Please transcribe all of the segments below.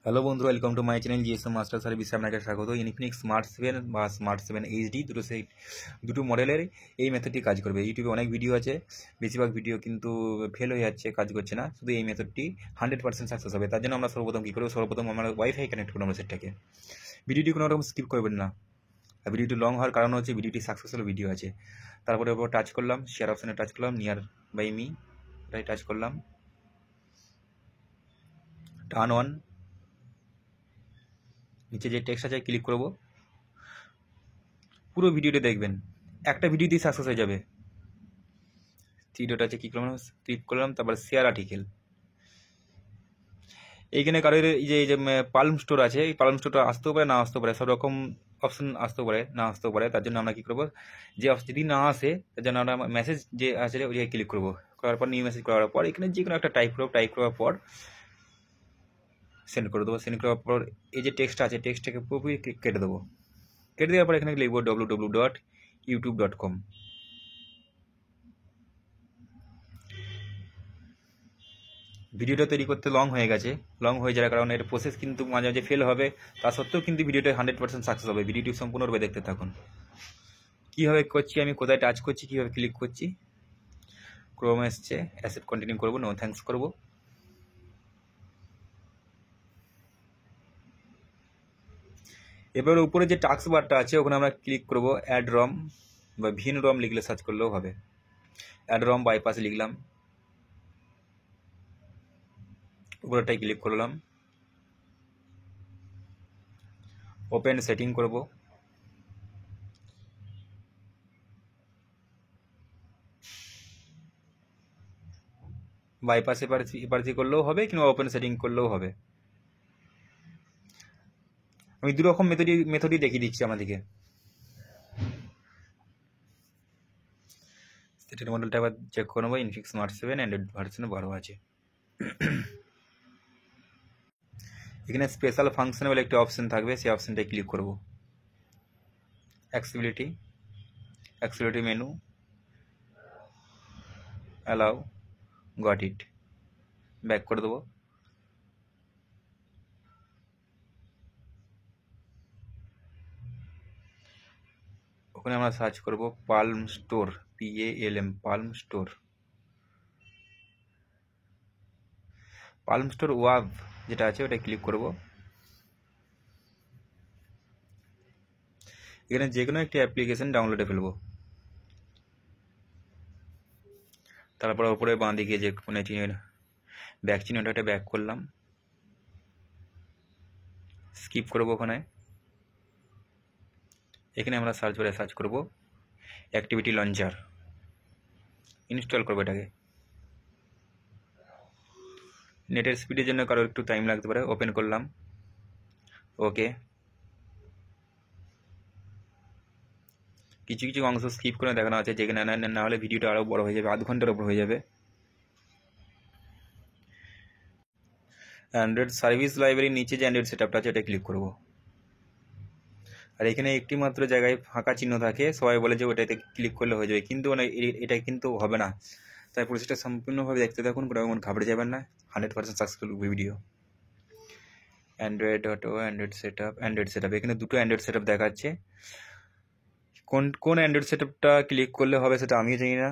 Hello বন্ধুরা, welcome to my channel GSM master সার্ভিসে আপনাকে স্বাগত। ইনফিনিক্স স্মার্ট 7 বা স্মার্ট 7 এইচডি দুটো মডেলের এই মেথডটি কাজ করবে। ইউটিউবে অনেক ভিডিও আছে, বেশিরভাগ ভিডিও কিন্তু ফেল হয়ে যাচ্ছে, কাজ করছে না। শুধু এই মেথডটি 100% সাকসেস হবে। তার জন্য আমরা সর্বপ্রথম কী করবো, সর্বপ্রথম আমরা ওয়াইফাই কানেক্ট করবো আমরা সেটটাকে। ভিডিওটি কোনো রকম স্কিপ করবেন না। আর ভিডিওটি লং হওয়ার কারণ হচ্ছে ভিডিওটি সাকসেসফুল ভিডিও আছে। তারপরে ওপর টাচ করলাম, শেয়ার অপশানে টাচ করলাম, নিয়ার বাই মি এটাই টাচ করলাম, টার্ন অন। নিচে যে টেক্সট আছে ক্লিক করব। পুরো ভিডিওটা দেখবেন, একটা ভিডিওতেই সাকসেস হয়ে যাবে। ভিডিওটা আছে ক্লিক করলাম, তারপর শেয়ার আর্টিকেল। এইখানে কারোর এই যে পালম স্টোর আছে, এই পালম স্টোরটা আসতেও পারে না আসতেও পারে, সব রকম অপশন আসতেও পারে না আসতেও পারে। তার জন্য আমরা কী করবো, যে যদি না আসে তার জন্য আমরা মেসেজ যে আছে ওই জায়গায় ক্লিক করবো। করার পর নিউ মেসেজ করার পর এখানে যে কোনো একটা টাইপ করার পর সেন্ড করে দেবো। সেন্ড করার পর এই যে টেক্সট আছে, টেক্সটটাকে পুরোপুরি কেটে দেবো। কেটে দেওয়ার পর এখানে লিখবো www.youtube.com। ভিডিওটা তৈরি করতে লং হয়ে গেছে, লং হয়ে যাওয়ার কারণে এর প্রসেস কিন্তু মাঝে মাঝে ফেল হবে। তা সত্ত্বেও কিন্তু ভিডিওটা 100% সাকসেস হবে। ভিডিওটি সম্পূর্ণরূপে দেখতে থাকুন। কীভাবে করছি, আমি কোথায় টাচ করছি, কীভাবে ক্লিক করছি। ক্রোম এসছে, অ্যাসেপ্ট কন্টিনিউ করবো, নো থ্যাঙ্কস করবো। এবার উপরে যে টাস্ক বারটা আছে ওখানে আমরা ক্লিক করবো, অ্যাড রম বা ভিন রম লিখলে সার্চ করলেও হবে। অ্যাড রম বাইপাস লিখলাম, উপরেটাই ক্লিক করলাম, ওপেন সেটিং করব। বাইপাস এপারছি করলেও হবে কিংবা ওপেন সেটিং করলেও হবে। আমি দুরকম মেথডই দেখিয়ে দিচ্ছি আমাদেরকে। সেটের মডেলটা আবার চেক করে নেবো। ইনফিনিক্স স্মার্ট 7 অ্যান্ড্রয়েড ভার্সনে 12 আছে। এখানে স্পেশাল ফাংশন বলে একটি অপশন থাকবে, সেই অপশনটায় ক্লিক করব। Accessibility menu, allow, got it, back করে দেবো। ওখানে আমরা সার্চ করব palm store, PALM, palm store. Palm store ওয়াব যেটা আছে ওটা ক্লিক করব। এখানে যে কোনো একটি অ্যাপ্লিকেশন ডাউনলোডে ফেলবো। তারপর ওপরে বাঁ দিকে যে কোনো ব্যাক চিহ্ন ওটাতে ব্যাক করলাম, স্কিপ করবো। এখানে আমরা সার্চ করব অ্যাক্টিভিটি লঞ্চার, ইনস্টল করবো এটাকে। নেটের স্পিডের জন্য কারো একটু টাইম লাগতে পারে। ওপেন করলাম, ওকে। কিছু কিছু অংশ স্কিপ করে দেখানো আছে, যেখানে না হলে ভিডিওটা আরও বড় হয়ে যাবে, আধ ঘন্টার ওপর হয়ে যাবে। অ্যান্ড্রয়েড সার্ভিস লাইব্রেরির নিচে যে অ্যান্ড্রয়েড সেটআপটা আছে এটা ক্লিক করব। আর এখানে একটি মাত্র জায়গায় ফাঁকা চিহ্ন থাকে, সবাই বলে যে ওটাতে ক্লিক করলে হয়ে যাবে, কিন্তু এটা কিন্তু হবে না। তাই প্রসেসটা সম্পূর্ণভাবে দেখতে থাকুন, কোনো রকম ঘাবড়ে যাবেন না। 100% successful video. Android auto, Android setup, এখানে দুটো অ্যান্ড্রয়েড সেটআপ দেখাচ্ছে। কোন অ্যান্ড্রয়েড সেটআপটা ক্লিক করলে হবে সেটা আমিও জানি না।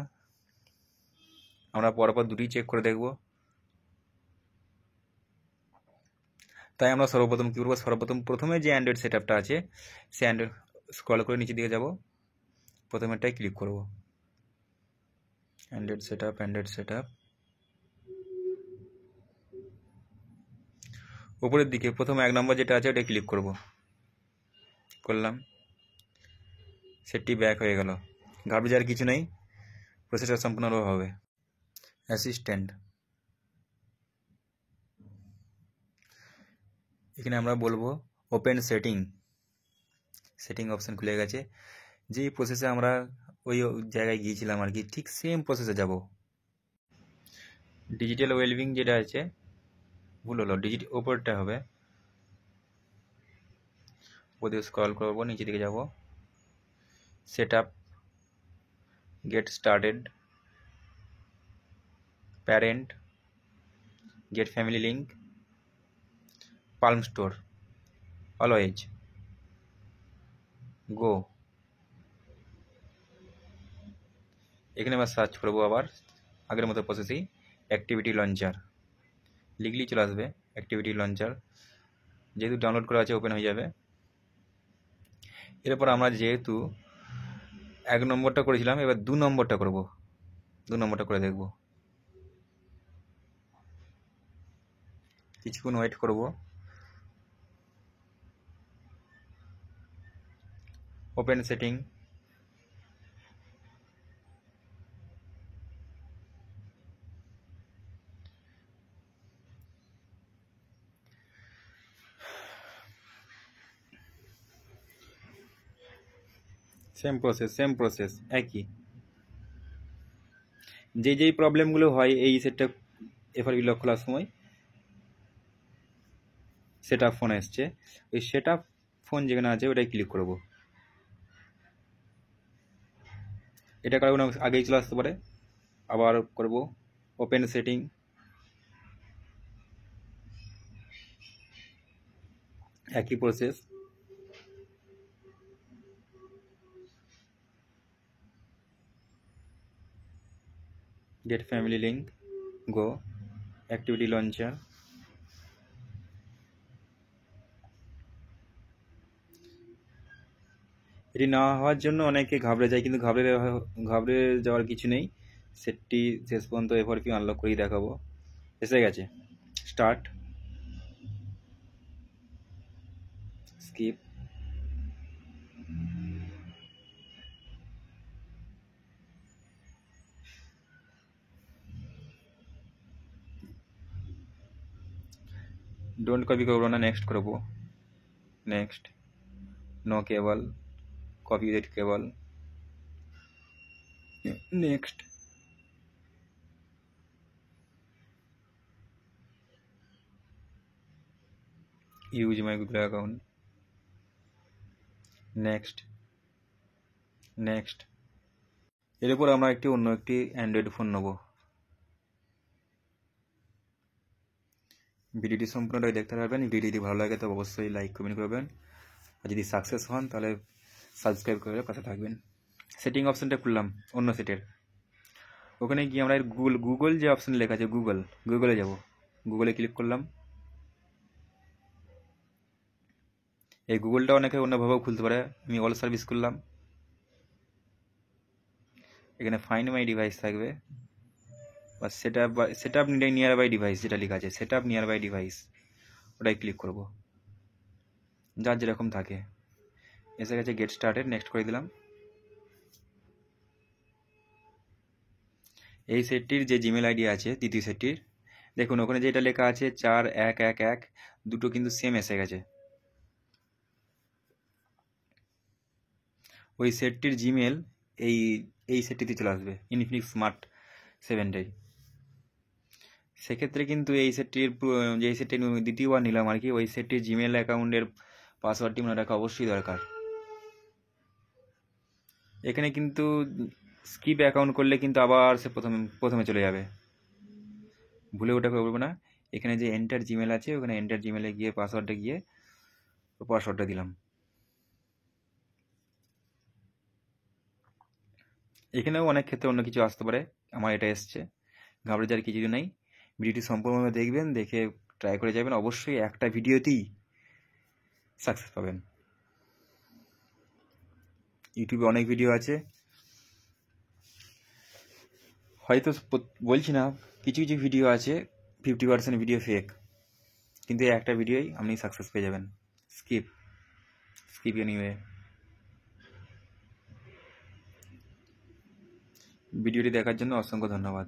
আমরা পরপর দুটোই চেক করে দেখব। তাই আমরা সর্বপ্রথম কী করবো, প্রথমে যে অ্যান্ড্রয়েড সেটআপটা আছে সে অ্যান্ড্রয়েড স্ক্রল করে নিচে দিকে যাব, প্রথমেরটাই ক্লিক করব। অ্যান্ড্রয়েড সেটআপ উপরের দিকে প্রথম 1 নম্বর যেটা আছে ওটা ক্লিক করলাম। সেটটি ব্যাক হয়ে গেল। ঘাবড়ে যাওয়ার কিছু নেই, প্রসেসটা সম্পূর্ণভাবে হবে। অ্যাসিস্ট্যান্ট, এখানে আমরা বলবো ওপেন সেটিং অপশান খুলে গেছে। যেই প্রসেসে আমরা ওই জায়গায় গিয়েছিলাম আর কি, ঠিক সেম প্রসেসে যাব। ডিজিটাল ওয়েলবিং যেটা আছে, ভুল হলো, ওপরটা হবে। ওদিকে স্ক্রল করবো, নিচে দিকে যাব, setup, get started, parent, get family link, palm store, always, go. এখানে আবার সার্চ করবো, আবার আগের মতো প্রসেসই, অ্যাক্টিভিটি লঞ্চার লিখলেই চলে আসবে। অ্যাক্টিভিটি লঞ্চার যেহেতু ডাউনলোড করা আছে ওপেন হয়ে যাবে। এরপর আমরা যেহেতু 1 নম্বরটা করেছিলাম, এবার 2 নম্বরটা করব, 2 নম্বরটা করে দেখব। কিছুক্ষণ ওয়েট করব। ওপেন সেটিং, সেম প্রসেস একই। যেই প্রবলেমগুলো হয় এই সেটটা এফআরবি লক খোলার সময়, সেট আপ ফোন এসছে, ওই সেট আপ ফোন যেখানে আছে ওটাই ক্লিক করব। এটা কারণ আগেই চলে আসতে পারে। আবার করব ওপেন সেটিং, একই প্রসেস। গেট ফ্যামিলি লিঙ্ক, গো, অ্যাক্টিভিটি লঞ্চার। এটি না হওয়ার জন্য অনেকে ঘাবড়ে যায়, কিন্তু ঘাবড়ে যাওয়ার কিছু নেই। সেটটি শেষ পর্যন্ত এফআরপি আনলক করেই দেখাবো। এসে গেছে। স্টার্ট, স্কিপ, ডোন্ট কপি করবো না, নেক্সট করবো, next, no cable, copy with cable, next, use my Google account, next, next. এরপর আমরা অন্য একটি অ্যান্ড্রয়েড ফোন নেব। ভিডিওটি সম্পূর্ণটাই দেখতে পারবেন। ভিডিও যদি ভালো লাগে তো অবশ্যই লাইক কমেন্ট করবেন, আর যদি সাকসেস হন তাহলে সাবস্ক্রাইব করে পাশে থাকবেন। সেটিং অপশানটা খুললাম অন্য সেটের, ওখানে গিয়ে আমরা গুগল যে অপশান লেখা আছে গুগলে যাব, গুগলে ক্লিক করলাম। এই গুগলটা অনেকে অন্যভাবেও খুলতে পারে, আমি অল সার্ভিস করলাম। এখানে ফাইন্ড মাই ডিভাইস থাকবে, বা set up nearby device যেটা লেখা আছে, set up nearby device, ওটাই ক্লিক করব, যার যেরকম থাকে। এসে গেছে গেট স্টার্টেড, নেক্সট করে দিলাম। এই সেটটির যে জিমেল আইডি আছে দ্বিতীয় সেটটির, দেখুন ওখানে যেটা লেখা আছে 4111, দুটো কিন্তু সেম এসে গেছে। ওই সেটটির জিমেল এই সেটটিতে চলে আসবে, ইনফিনিক্স স্মার্ট 7টাই। সেক্ষেত্রে কিন্তু এই সেটটির যে সেটটি দ্বিতীয়বার নিলাম আর কি, ওই সেটটির জিমেল অ্যাকাউন্টের পাসওয়ার্ডটি মনে রাখা অবশ্যই দরকার। এখানে কিন্তু স্কিপ অ্যাকাউন্ট করলে কিন্তু আবার সে প্রথমে চলে যাবে, ভুলে ওটা করবো না। এখানে যে এন্টার জিমেল আছে, ওখানে এন্টার জিমেলে গিয়ে পাসওয়ার্ডটা দিলাম। এখানেও অনেক ক্ষেত্রে অন্য কিছু আসতে পারে, আমার এটা এসছে, ঘাবড়ে যাওয়ার কিছু নেই। ভিডিওটি সম্পূর্ণভাবে দেখবেন, দেখে ট্রাই করে যাবেন, অবশ্যই একটা ভিডিওতেই সাকসেস পাবেন। ইউটিউবে অনেক ভিডিও আছে, হয়তো বলছি না, কিছু কিছু ভিডিও আছে 50% ভিডিও ফেক, কিন্তু এই একটা ভিডিওই আপনি সাকসেস পেয়ে যাবেন। Skip anyway. ভিডিওটি দেখার জন্য অসংখ্য ধন্যবাদ।